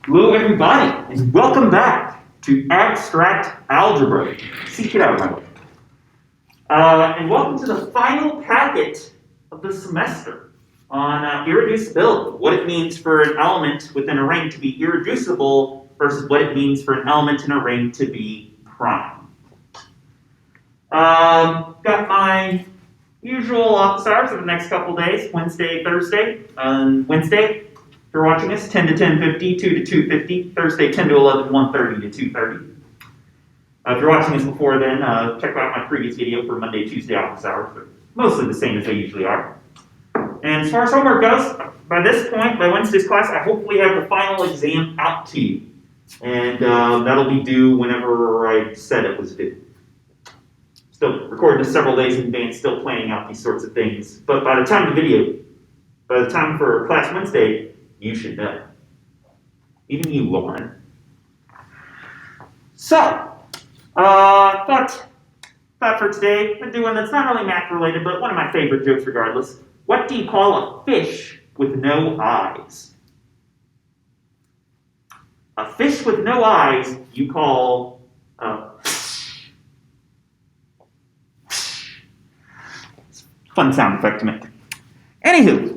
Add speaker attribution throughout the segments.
Speaker 1: Hello everybody, and welcome back to Abstract Algebra. See, get out of my way. And welcome to the final packet of the semester on irreducibility, what it means for an element within a ring to be irreducible versus what it means for an element in a ring to be prime. Got my usual office hours for the next couple days, Wednesday, Thursday. Wednesday, if you're watching this, 10 to 10:50, 2 to 2:50. Thursday, 10 to 11, 1:30 to 2:30. If you're watching this before then, check out my previous video for Monday, Tuesday office hours. They're mostly the same as they usually are. And as far as homework goes, by this point, by Wednesday's class, I hopefully have the final exam out to you. And that'll be due whenever I said it was due. Still recording this several days in advance, still planning out these sorts of things. But by the time for class Wednesday, you should know. Even you, Lauren. So, thought for today, I'm going to do one that's not really math related, but one of my favorite jokes regardless. What do you call a fish with no eyes? A fish with no eyes, you call fun sound effect to make. Anywho,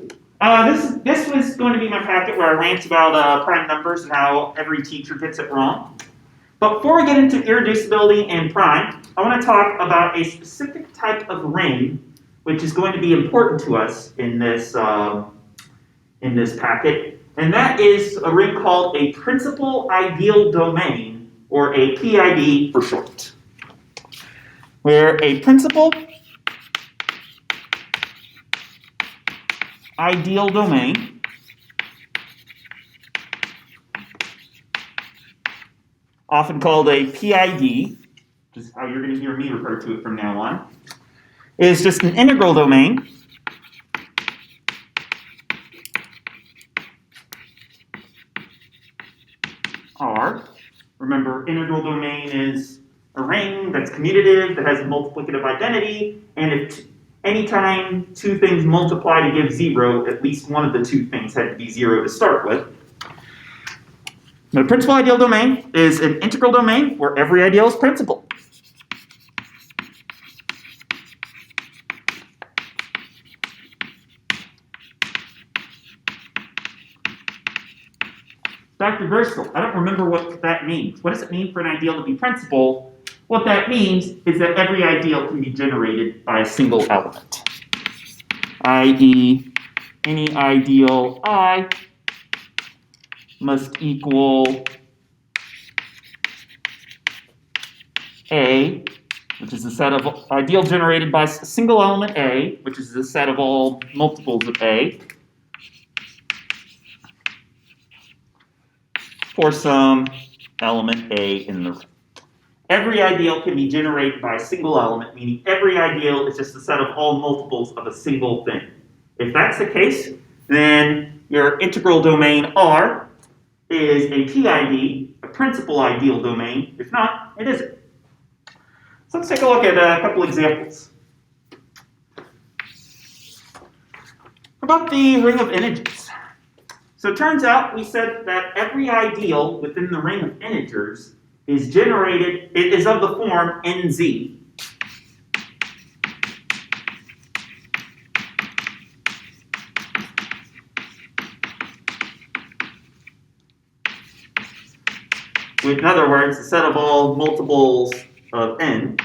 Speaker 1: this was going to be my packet where I rant about prime numbers and how every teacher gets it wrong. But before we get into irreducibility and prime, I want to talk about a specific type of ring which is going to be important to us in this packet, and that is a ring called a principal ideal domain, or a PID for short, where a principal ideal domain often called a PID, which is how you're going to hear me refer to it from now on, is just an integral domain R. Remember, integral domain is a ring that's commutative, that has a multiplicative identity, and if anytime two things multiply to give 0, at least one of the two things had to be 0 to start with. The principal ideal domain is an integral domain where every ideal is principal. Dr. Gerstle, I don't remember what that means. What does it mean for an ideal to be principal? What that means is that every ideal can be generated by a single element, i.e., any ideal I must equal A, which is the set of ideal generated by a single element A, which is the set of all multiples of A, for some element A in the ring. Every ideal can be generated by a single element, meaning every ideal is just a set of all multiples of a single thing. If that's the case, then your integral domain R is a PID, a principal ideal domain. If not, it isn't. So let's take a look at a couple examples. About the ring of integers. So it turns out we said that every ideal within the ring of integers is generated, it is of the form NZ. In other words, the set of all multiples of n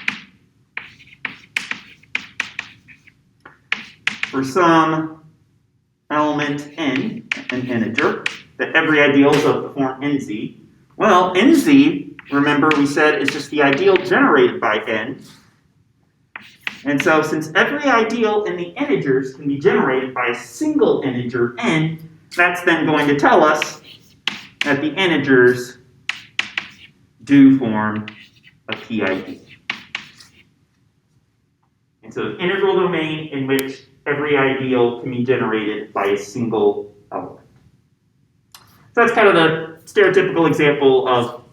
Speaker 1: for some element n, an integer, that every ideal is of the form nz. Well, nz, remember we said, is just the ideal generated by n. And so since every ideal in the integers can be generated by a single integer n, that's then going to tell us that the integers do form a PID. And so an integral domain in which every ideal can be generated by a single element. So that's kind of the stereotypical example of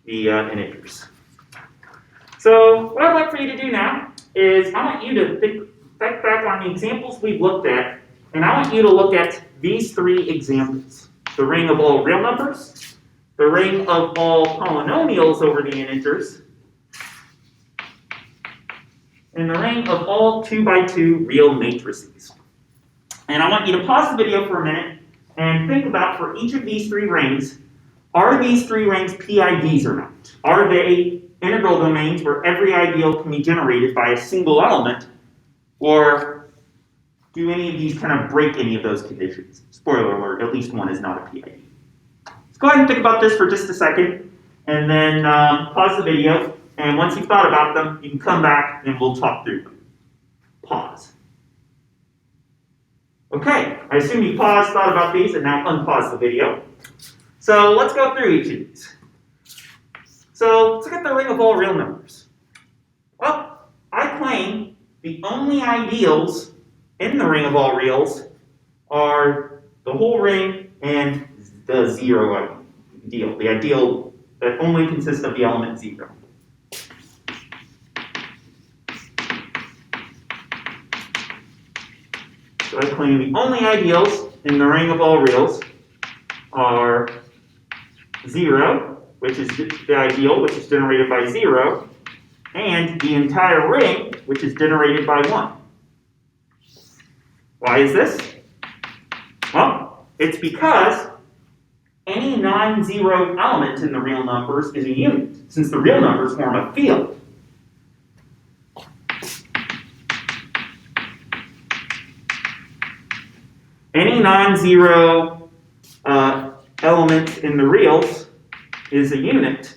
Speaker 1: the integers. So what I'd like for you to do now is I want you to think back on the examples we've looked at, and I want you to look at these three examples. The ring of all real numbers, the ring of all polynomials over the integers, and the ring of all 2 by 2 real matrices. And I want you to pause the video for a minute and think about, for each of these 3 rings, are these 3 rings PIDs or not? Are they integral domains where every ideal can be generated by a single element, or do any of these kind of break any of those conditions? Spoiler alert, at least one is not a PID. Let's go ahead and think about this for just a second, and then pause the video, and once you've thought about them, you can come back and we'll talk through them. Pause. Okay, I assume you paused, thought about these, and now unpause the video. So let's go through each of these. So let's look at the ring of all real numbers. Well, I claim the only ideals in the ring of all reals are the whole ring and the 0 ideal, the ideal that only consists of the element 0. So I claim the only ideals in the ring of all reals are 0, which is the ideal, which is generated by 0, and the entire ring, which is generated by 1. Why is this? Well, it's because any non-zero element in the real numbers is a unit, since the real numbers form a field. Any non-zero element in the reals is a unit.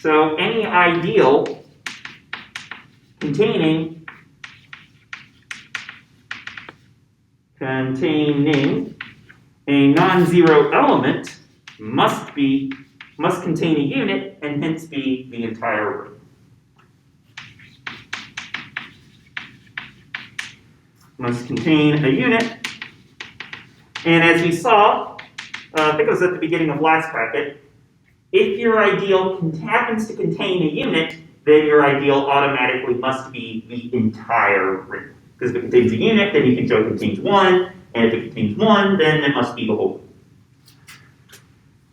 Speaker 1: So any ideal containing a non-zero element must contain a unit and hence be the entire ring. Must contain a unit, and as we saw, I think it was at the beginning of last packet, if your ideal happens to contain a unit, then your ideal automatically must be the entire ring. Because if it contains a unit, then you can show it contains 1, and if it contains 1, then it must be the whole ring.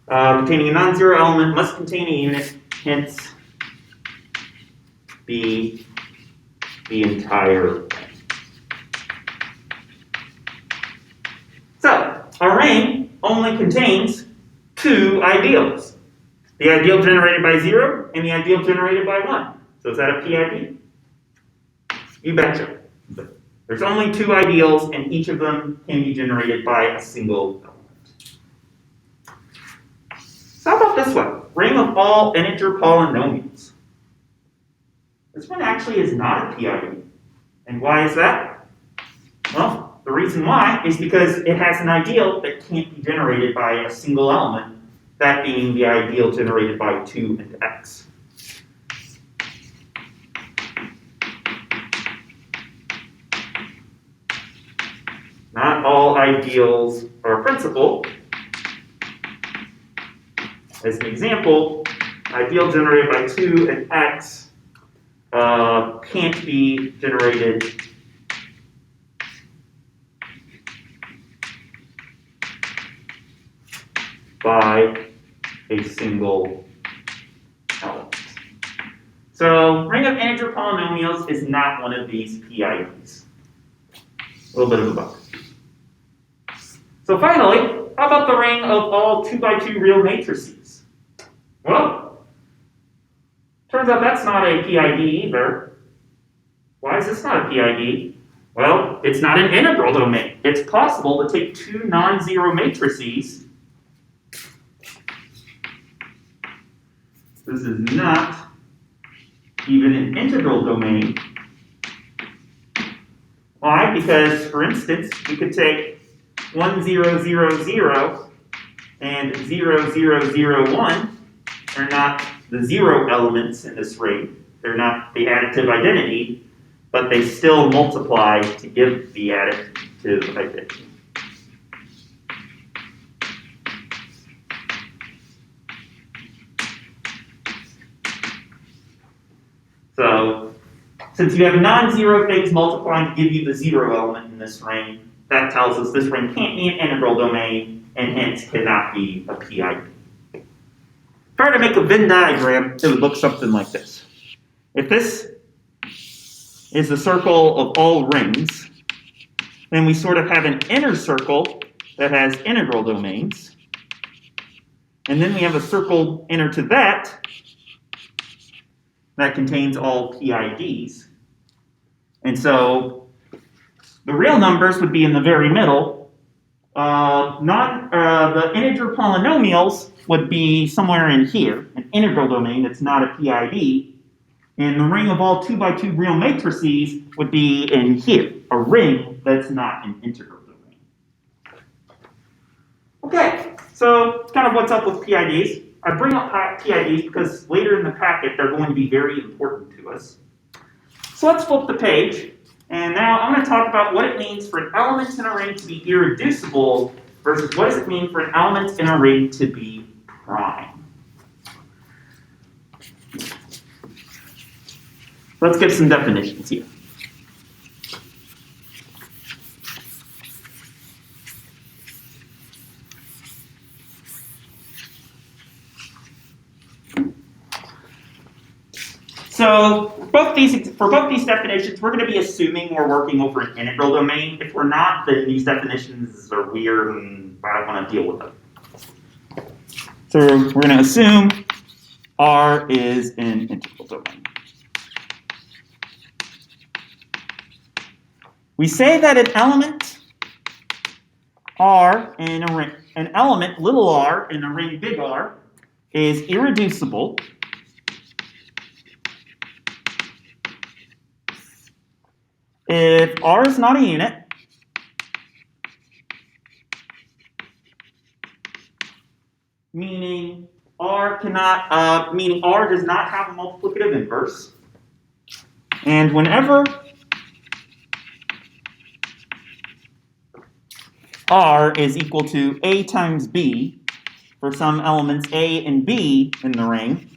Speaker 1: Containing a non-zero element must contain a unit, hence be the entire ring. So, a ring only contains 2 ideals. The ideal generated by 0 and the ideal generated by 1. So is that a PID? You betcha. There's only 2 ideals and each of them can be generated by a single element. So how about this one? Ring of all integer polynomials. This one actually is not a PID. And why is that? Well, the reason why is because it has an ideal that can't be generated by a single element, that being the ideal generated by 2 and x. Not all ideals are a principal. As an example, ideal generated by 2 and x can't be generated by a single element. So, ring of integer polynomials is not one of these PIDs. A little bit of a bug. So finally, how about the ring of all 2 by 2 real matrices? Well, turns out that's not a PID either. Why is this not a PID? Well, it's not an integral domain. It's possible to take 2 non-zero matrices. This is not even an integral domain. Why? Because, for instance, we could take 1, 0, 0, 0 and 0, 0, 0, 1. They're not the 0 elements in this ring. They're not the additive identity, but they still multiply to give the additive identity. So, since you have non-zero things multiplying to give you the 0 element in this ring, that tells us this ring can't be an integral domain, and hence cannot be a PID. If I were to make a Venn diagram, it would look something like this. If this is the circle of all rings, then we sort of have an inner circle that has integral domains. And then we have a circle inner to that contains all PIDs. And so the real numbers would be in the very middle. The integer polynomials would be somewhere in here, an integral domain that's not a PID. And the ring of all 2x2 real matrices would be in here, a ring that's not an integral domain. Okay, so kind of what's up with PIDs. I bring up PIDs because later in the packet they're going to be very important to us. So let's flip the page, and now I'm going to talk about what it means for an element in a ring to be irreducible versus what does it mean for an element in a ring to be prime. Let's get some definitions here. So for both these definitions, we're going to be assuming we're working over an integral domain. If we're not, then these definitions are weird and I don't want to deal with them. So we're going to assume R is an integral domain. We say that an element R in a ring, an element little r in a ring big R is irreducible if R is not a unit meaning R does not have a multiplicative inverse, and whenever R is equal to A times B for some elements A and B in the ring,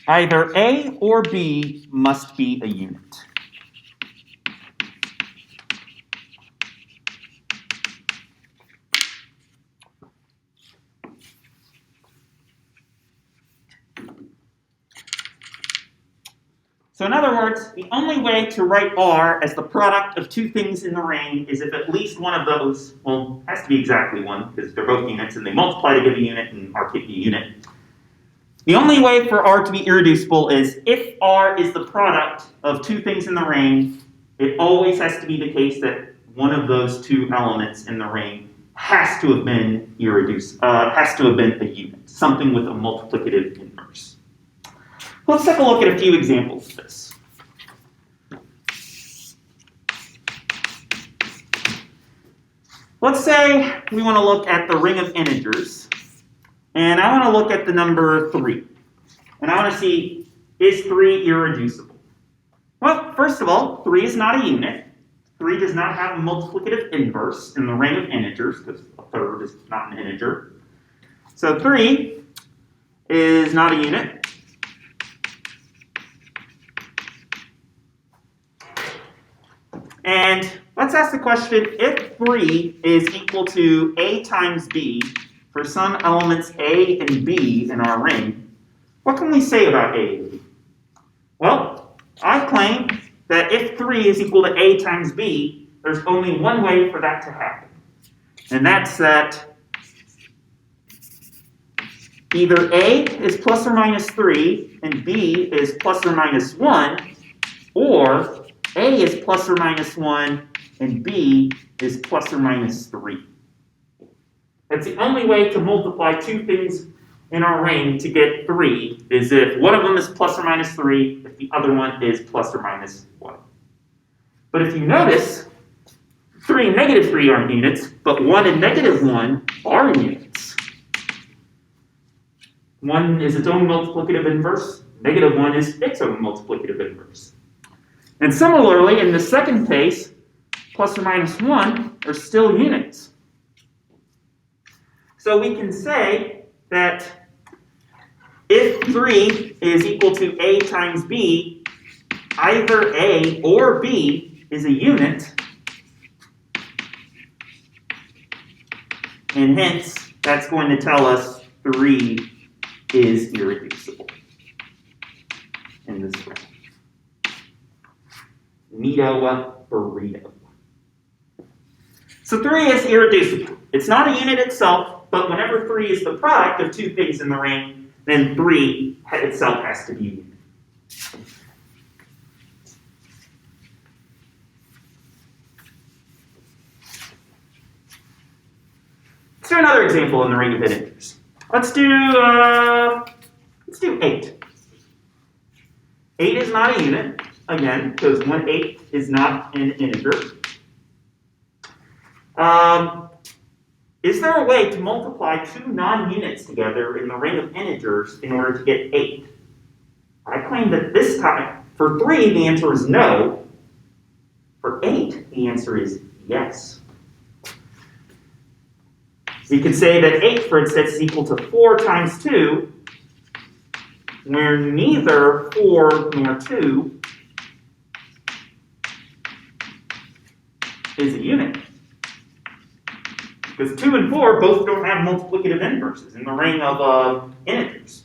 Speaker 1: either A or B must be a unit. So in other words, the only way to write R as the product of two things in the ring is if at least one of those, well, it has to be exactly one because they're both units and they multiply to give a unit and R can't be a unit. The only way for R to be irreducible is if R is the product of two things in the ring, it always has to be the case that one of those two elements in the ring has to have been has to have been a unit, something with a multiplicative inverse. Let's take a look at a few examples of this. Let's say we want to look at the ring of integers, and I want to look at the number 3. And I want to see, is 3 irreducible? Well, first of all, 3 is not a unit. 3 does not have a multiplicative inverse in the ring of integers, because a third is not an integer. So 3 is not a unit. And let's ask the question, if 3 is equal to A times B for some elements A and B in our ring, what can we say about A and B? Well, I claim that if 3 is equal to A times B, there's only one way for that to happen. And that's that either A is plus or minus 3 and B is plus or minus 1, or A is plus or minus 1 and B is plus or minus 3. That's the only way to multiply two things in our ring to get 3 is if one of them is plus or minus 3, if the other one is plus or minus 1. But if you notice, 3 and negative 3 aren't units, but 1 and negative 1 are units. 1 is its own multiplicative inverse, negative 1 is its own multiplicative inverse. And similarly, in the second case, plus or minus 1 are still units. So we can say that if 3 is equal to A times B, either A or B is a unit And hence, that's going to tell us 3 is irreducible in this ring. Neato burrito. So 3 is irreducible. It's not a unit itself, but whenever 3 is the product of 2 things in the ring, then 3 itself has to be a unit. Let's do another example in the ring of integers. Let's do 8. 8 is not a unit, again, because 1/8 is not an integer. Is there a way to multiply 2 non-units together in the ring of integers in order to get 8? I claim that this time, for 3, the answer is no. For 8, the answer is yes. We could say that 8, for instance, is equal to 4 times 2, where neither 4 nor 2 is a unit. Because 2 and 4 both don't have multiplicative inverses in the ring of integers.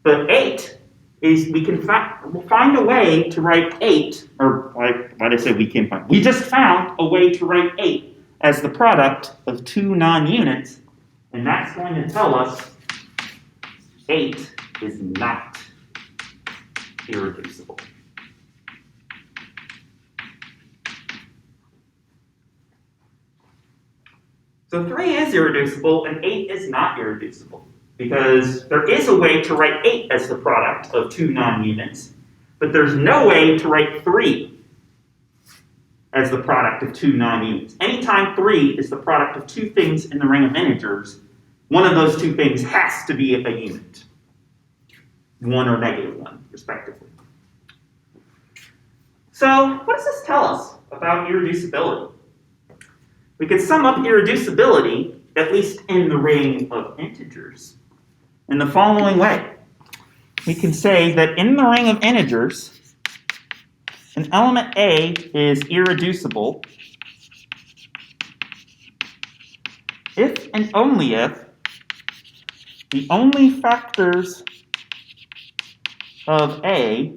Speaker 1: But 8 is, we'll find a way to write 8, or why did I say we can find? We just found a way to write 8 as the product of 2 non-units, and that's going to tell us 8 is not irreducible. So 3 is irreducible and 8 is not irreducible, because there is a way to write 8 as the product of 2 non-units, but there's no way to write 3 as the product of 2 non-units. Anytime 3 is the product of 2 things in the ring of integers, one of those 2 things has to be a unit. 1 or -1, respectively. So, what does this tell us about irreducibility? We could sum up irreducibility, at least in the ring of integers, in the following way. We can say that in the ring of integers, an element A is irreducible if and only if the only factors of A,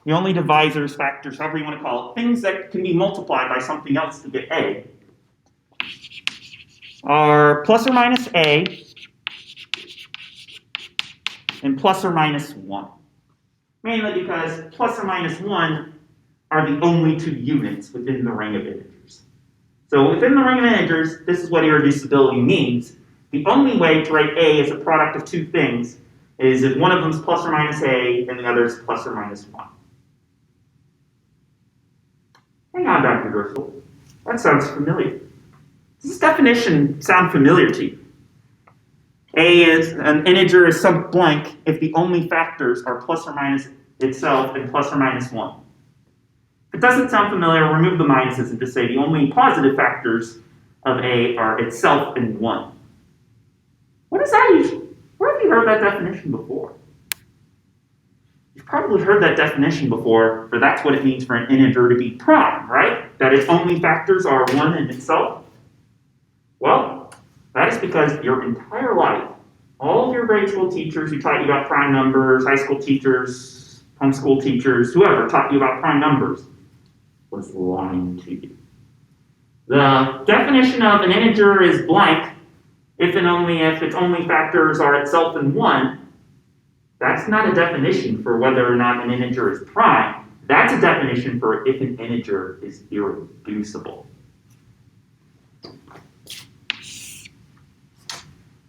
Speaker 1: the only divisors, factors, however you want to call it, things that can be multiplied by something else to get A, are plus or minus A and plus or minus 1. Mainly because plus or minus 1 are the only 2 units within the ring of integers. So within the ring of integers, this is what irreducibility means. The only way to write A as a product of 2 things is if one of them is plus or minus A and the other is plus or minus 1. Hang on, Dr. Gersel. That sounds familiar. Does this definition sound familiar to you? A is an integer is some blank if the only factors are plus or minus itself and plus or minus 1. If it doesn't sound familiar, remove the minuses and just say the only positive factors of A are itself and 1. What does that usually? Where have you heard that definition before? You've probably heard that definition before, for that's what it means for an integer to be prime, right? That its only factors are 1 and itself. Well, that is because your entire life, all of your grade school teachers who taught you about prime numbers, high school teachers, homeschool teachers, whoever taught you about prime numbers, was lying to you. The definition of an integer is blank if and only if its only factors are itself and 1. That's not a definition for whether or not an integer is prime. That's a definition for if an integer is irreducible.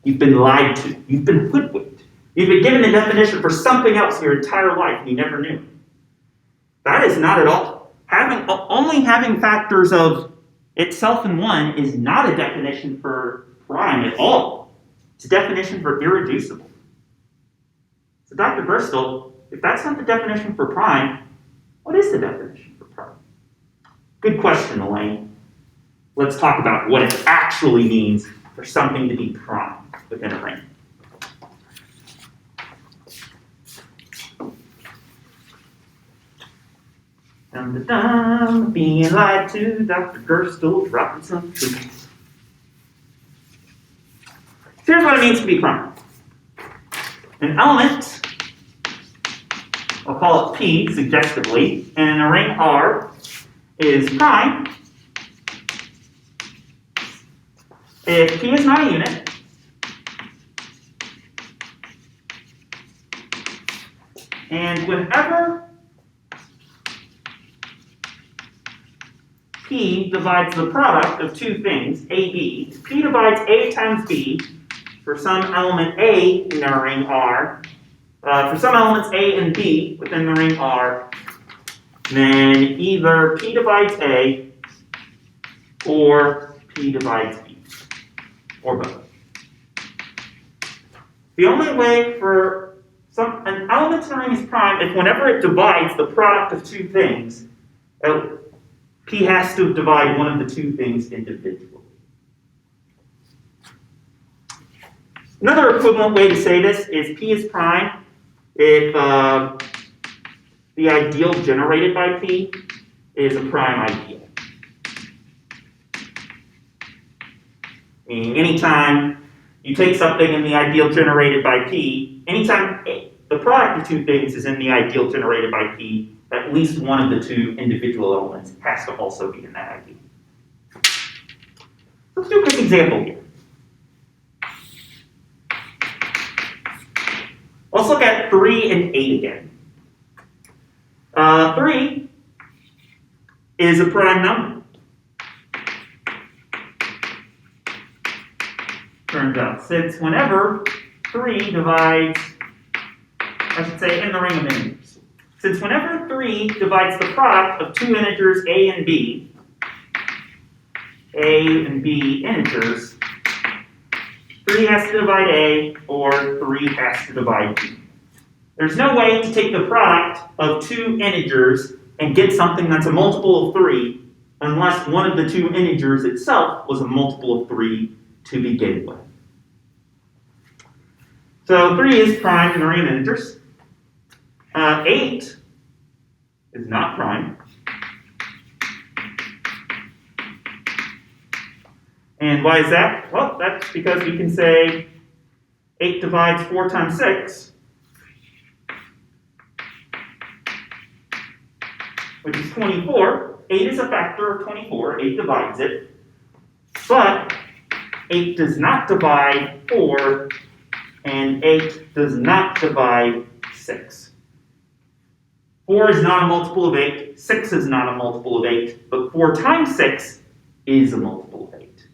Speaker 1: You've been lied to. You've been hoodwinked. You've been given a definition for something else your entire life and you never knew. That is not at all. Only having factors of itself and 1 is not a definition for prime at all. It's a definition for irreducible. So Dr. Bristol, if that's not the definition for prime, what is the definition for prime? Good question, Elaine. Let's talk about what it actually means for something to be prime within a ring. Dum, dum, dum, being lied to, Dr. Gerstel dropping some truth. Here's what it means to be prime. An element, I'll call it P suggestively, and a ring R is prime if P is not a unit, and whenever P divides the product of two things, A, B, if P divides A times B for some element A in the ring R, for some elements A and B within the ring R, then either P divides A or P divides B, or both. The only way for an element in the ring is prime if whenever it divides the product of two things, P has to divide one of the two things individually. Another equivalent way to say this is P is prime if the ideal generated by P is a prime ideal. Meaning anytime you take something in the ideal generated by P, anytime the product of two things is in the ideal generated by P, at least one of the two individual elements has to also be in that ideal. Let's do a quick example here. Let's look at 3 and 8 again. 3 is a prime number. Turns out, since whenever 3 divides, I should say in the ring of integers, since whenever 3 divides the product of two integers A and B integers, 3 has to divide A, or 3 has to divide B. There's no way to take the product of two integers and get something that's a multiple of 3 unless one of the two integers itself was a multiple of 3 to begin with. So 3 is prime in the ring of integers. 8 is not prime. And why is that? Well, that's because we can say 8 divides 4 times 6, which is 24. 8 is a factor of 24. 8 divides it. But 8 does not divide 4, and 8 does not divide 6. 4 is not a multiple of 8. 6 is not a multiple of 8. But 4 times 6 is a multiple of 8.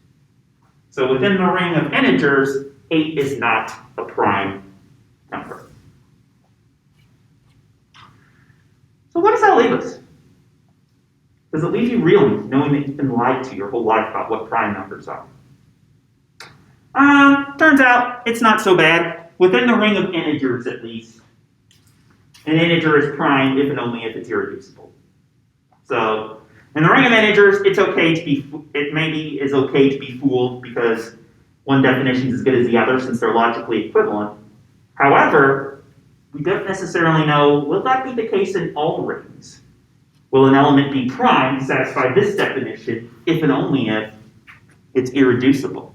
Speaker 1: So within the ring of integers, 8 is not a prime number. So what does that leave us? Does it leave you reeling, knowing that you've been lied to your whole life about what prime numbers are? Turns out it's not so bad. Within the ring of integers, at least, an integer is prime if and only if it's irreducible. So in the ring of integers, it maybe is okay to be fooled because one definition is as good as the other since they're logically equivalent. However, we don't necessarily know, will that be the case in all rings? Will an element be prime to satisfy this definition if and only if it's irreducible?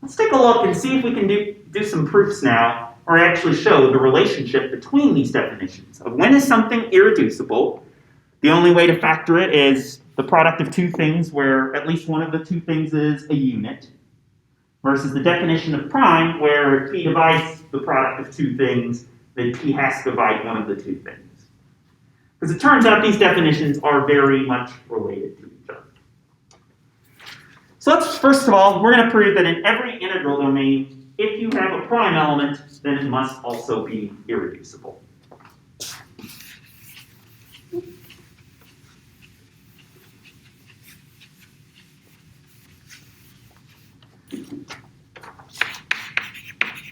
Speaker 1: Let's take a look and see if we can do some proofs now, or actually show the relationship between these definitions of when is something irreducible. The only way to factor it is the product of two things where at least one of the two things is a unit, versus the definition of prime where if P divides the product of two things, then P has to divide one of the two things. Because it turns out these definitions are very much related to each other. So let's, first of all, we're going to prove that in every integral domain, if you have a prime element, then it must also be irreducible.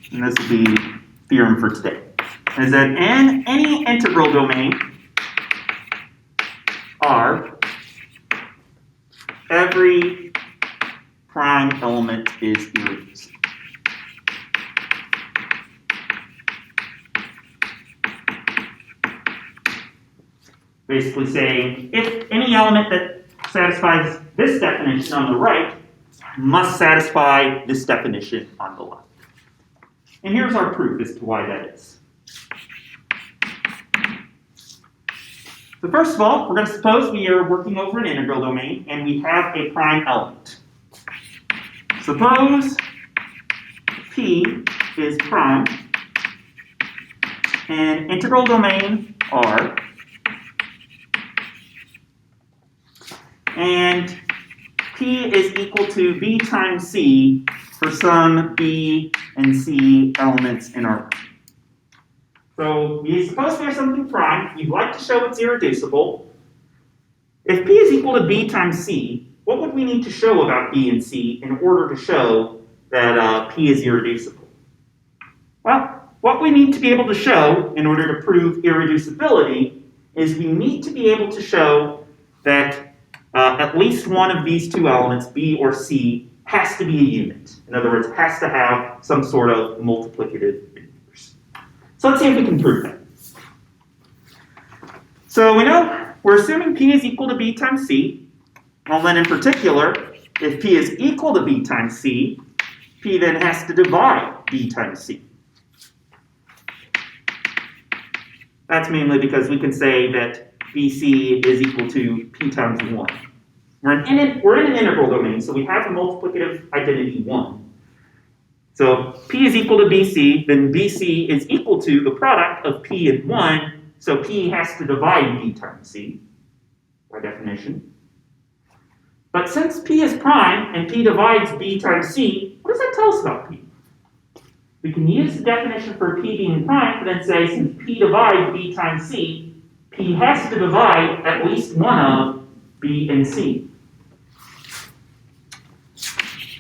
Speaker 1: And this will be theorem for today. Is that in any integral domain R, every prime element is irreducible. Basically saying, if any element that satisfies this definition on the right must satisfy this definition on the left. And here's our proof as to why that is. So first of all, we're going to suppose we are working over an integral domain and we have a prime element. Suppose P is prime and integral domain R, and P is equal to B times C for some B and C elements in R. So we suppose we have something prime. We'd like to show it's irreducible. If P is equal to B times C, what would we need to show about B and C in order to show that P is irreducible? Well, what we need to be able to show in order to prove irreducibility is we need to be able to show that at least one of these two elements, B or C, has to be a unit. In other words, has to have some sort of multiplicative inverse. So let's see if we can prove that. So we know we're assuming P is equal to B times C. Well, then in particular, if P is equal to B times C, P then has to divide B times C. That's mainly because we can say that BC is equal to P times 1. We're in an integral domain, so we have a multiplicative identity 1. So P is equal to BC, then BC is equal to the product of P and 1, so P has to divide B times C, by definition. But since P is prime and P divides B times C, what does that tell us about P? We can use the definition for P being prime to then say, since P divides B times C, P has to divide at least one of B and C.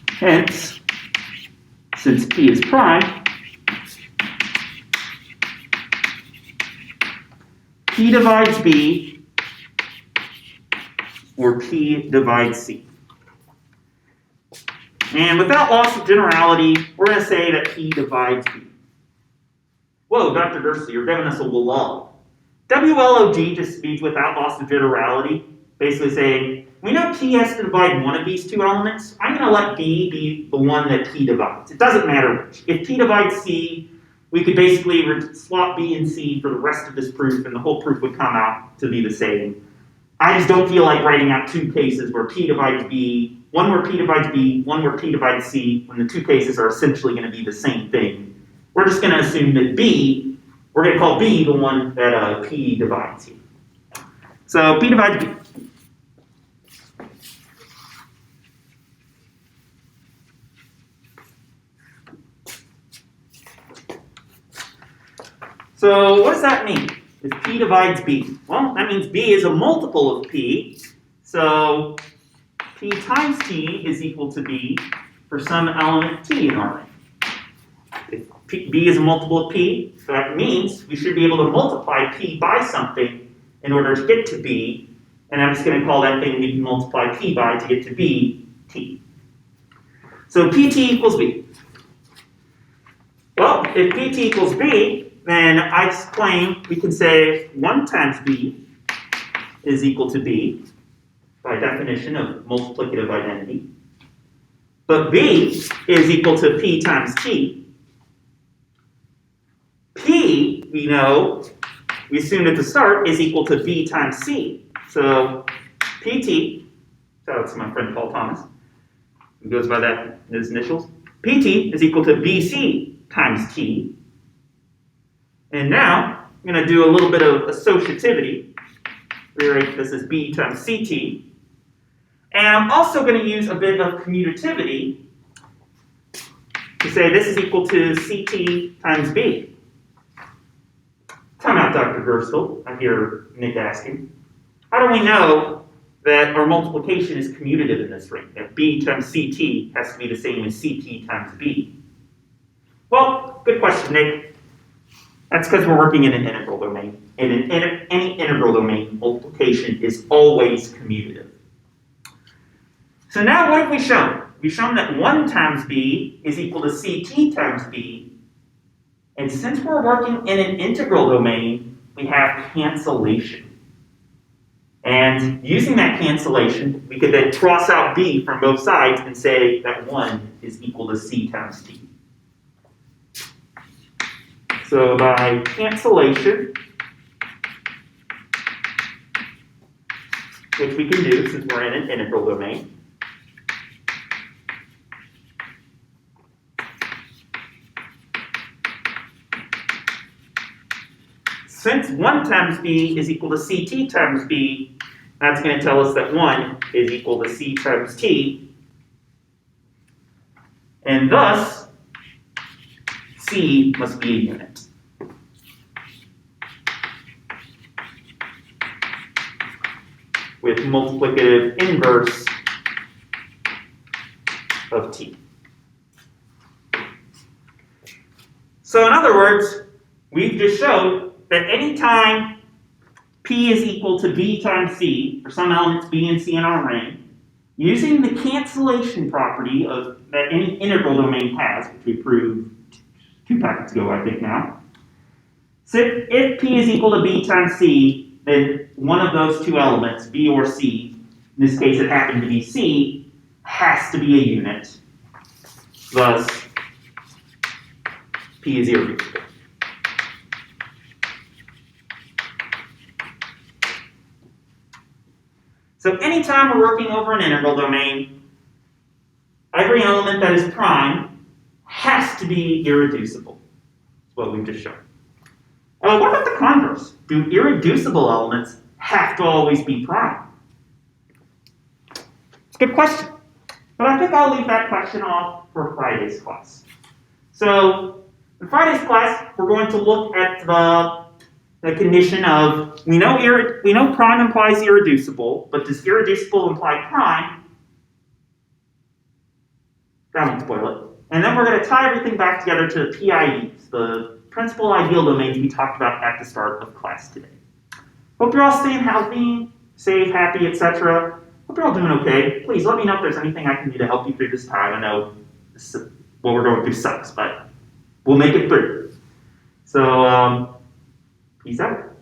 Speaker 1: Hence, since P is prime, P divides B or P divides C. And without loss of generality, we're going to say that P divides B. Whoa, Dr. Dursley, you're giving us a WLOG. WLOG just means without loss of generality, basically saying, we know P has to divide one of these two elements. I'm going to let B be the one that P divides. It doesn't matter which. If P divides C, we could basically swap B and C for the rest of this proof, and the whole proof would come out to be the same. I just don't feel like writing out two cases where P divides B, one where P divides B, one where P divides C, when the two cases are essentially going to be the same thing. We're just going to assume that B, we're going to call B the one that P divides here. So P divides B. So what does that mean? If P divides B? Well, that means B is a multiple of P. So P times T is equal to B for some element T in our range. If B is a multiple of P, so that means we should be able to multiply P by something in order to get to B. And I'm just going to call that thing we can multiply P by to get to B, T. So PT equals B. Well, if PT equals B, then I claim we can say 1 times B is equal to B, by definition of multiplicative identity. But B is equal to P times T. P, we know, we assumed at the start, is equal to B times C. So PT, shout out to my friend Paul Thomas, who goes by that in his initials. PT is equal to BC times T. And now, I'm going to do a little bit of associativity. Rewrite this as B times CT. And I'm also going to use a bit of commutativity to say this is equal to CT times B. Time out, Dr. Gerstle. I hear Nick asking. How do we know that our multiplication is commutative in this ring? That B times CT has to be the same as CT times B? Well, good question, Nick. That's because we're working in an integral domain. And in any integral domain, multiplication is always commutative. So now what have we shown? We've shown that 1 times B is equal to CT times B. And since we're working in an integral domain, we have cancellation. And using that cancellation, we could then cross out b from both sides and say that 1 is equal to c times t. So by cancellation, which we can do since we're in an integral domain, since 1 times b is equal to ct times b, that's going to tell us that 1 is equal to c times t, and thus c must be a unit. With multiplicative inverse of t. So in other words, we've just showed that anytime p is equal to b times c, for some elements b and c in our ring, using the cancellation property of that any integral domain has, which we proved 2 packets ago, I think now. So if p is equal to b times c, then one of those 2 elements, b or c, in this case it happened to be c, has to be a unit. Thus, p is irreducible. So anytime we're working over an integral domain, every element that is prime has to be irreducible. That's what we've just shown. What about the converse? Do irreducible elements have to always be prime? It's a good question. But I think I'll leave that question off for Friday's class. So in Friday's class, we're going to look at the condition of, we know prime implies irreducible, but does irreducible imply prime? That won't spoil it. And then we're going to tie everything back together to the PIDs, the principal ideal domains we talked about at the start of class today. Hope you're all staying healthy, safe, happy, etc. Hope you're all doing okay. Please let me know if there's anything I can do to help you through this time. I know what we're going through sucks, but we'll make it through. So, peace out.